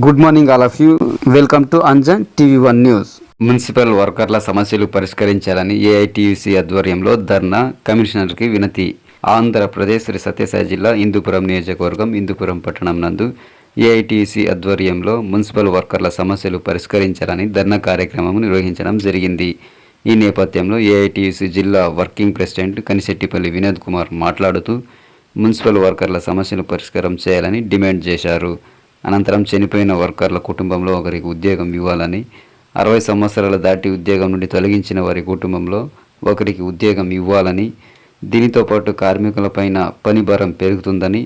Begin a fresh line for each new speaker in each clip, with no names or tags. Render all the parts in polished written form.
Good morning all of you. Welcome to Anjan TV one news. Municipal వర్కర్ల సమస్యలు పరిష్కరించాలని AITUC ఆధ్వర్యంలో ధర్నా, కమిషనర్కి వినతి. ఆంధ్రప్రదేశ్ శ్రీ సత్యసాయి జిల్లా హిందూపురం నియోజకవర్గం హిందూపురం పట్టణం నందు ఏఐటీయూసీ ఆధ్వర్యంలో మున్సిపల్ వర్కర్ల సమస్యలు పరిష్కరించాలని ధర్నా కార్యక్రమం నిర్వహించడం జరిగింది. ఈ నేపథ్యంలో ఏఐటీయూసీ జిల్లా వర్కింగ్ ప్రెసిడెంట్ కనిశెట్టిపల్లి వినోద్ కుమార్ మాట్లాడుతూ మున్సిపల్ వర్కర్ల సమస్యలు పరిష్కారం చేయాలని డిమాండ్ చేశారు. అనంతరం చనిపోయిన వర్కర్ల కుటుంబంలో ఒకరికి ఉద్యోగం ఇవ్వాలని, 60 సంవత్సరాల దాటి ఉద్యోగం నుండి తొలగించిన వారి కుటుంబంలో ఒకరికి ఉద్యోగం ఇవ్వాలని, దీనితో పాటు కార్మికులపైన పని భారం పెరుగుతుందని,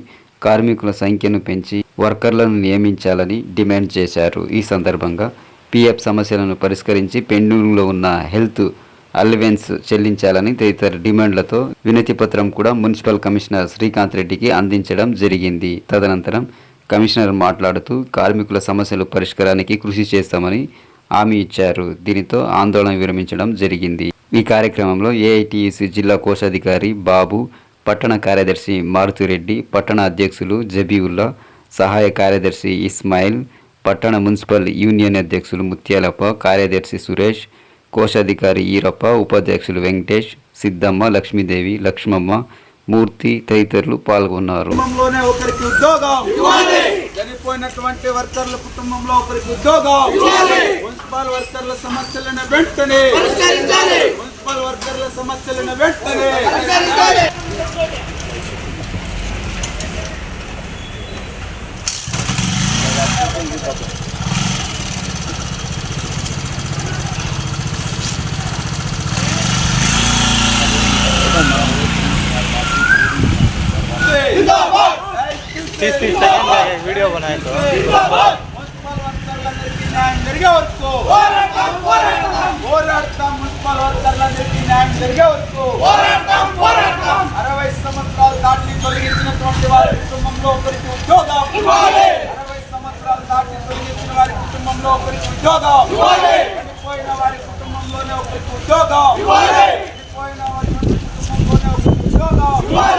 కార్మికుల సంఖ్యను పెంచి వర్కర్లను నియమించాలని డిమాండ్ చేశారు. ఈ సందర్భంగా పిఎఫ్ సమస్యలను పరిష్కరించి పెండింగ్లో ఉన్న హెల్త్ అలవెన్స్ చెల్లించాలని తదితర డిమాండ్లతో వినతి పత్రం కూడా మున్సిపల్ కమిషనర్ శ్రీకాంత్ రెడ్డికి అందించడం జరిగింది. తదనంతరం కమిషనర్ మాట్లాడుతూ కార్మికుల సమస్యల పరిష్కారానికి కృషి చేస్తామని హామీ ఇచ్చారు. దీనితో ఆందోళన విరమించడం జరిగింది. ఈ కార్యక్రమంలో ఏఐటీయూసీ జిల్లా కోశాధికారి బాబు, పట్టణ కార్యదర్శి మారుతిరెడ్డి, పట్టణ అధ్యక్షులు జబీవుల్లా, సహాయ కార్యదర్శి ఇస్మాయిల్, పట్టణ మున్సిపల్ యూనియన్ అధ్యక్షులు ముత్యాలప్ప, కార్యదర్శి సురేష్, కోశాధికారి ఈరప్ప, ఉపాధ్యక్షులు వెంకటేష్, సిద్ధమ్మ, లక్ష్మీదేవి, లక్ష్మమ్మ, మూర్తి తదితరులు పాల్గొన్నారు.
కుటుంబంలోనే ఒకరికి ఉద్యోగం ఇవ్వాలి, చనిపోయినటువంటి వర్కర్ల కుటుంబంలో ఒకరికి ఉద్యోగం ఇవ్వాలి, మున్సిపల్ వర్కర్ల సమస్యలను వెంటనే పరిష్కరించాలి, మున్సిపల్ వర్కర్ల సమస్యలను వెంటనే పరిష్కరించాలి.
वीडियो बनाए तो
మున్సిపల్ వర్కర్లందరికీ న్యాయం జరిగే వరకు పోరాడతాం. మున్సిపల్ వర్కర్లందరికీ న్యాయం జరిగే వరకు 60 సంవత్సరాలు దాటి తొలగించినటువంటి వారి కుటుంబంలో ఒకరికి ఉద్యోగం ఇవ్వాలి, 60 సంవత్సరాలు దాటి తొలగించిన వారి కుటుంబంలో ఒకరికి ఉద్యోగం ఇవ్వాలి, చనిపోయిన వారి కుటుంబంలోనే ఒకరికి ఉద్యోగం ఇవ్వాలి, చనిపోయిన వారి కుటుంబంలోనే ఒకరికి ఉద్యోగం ఇవ్వాలి.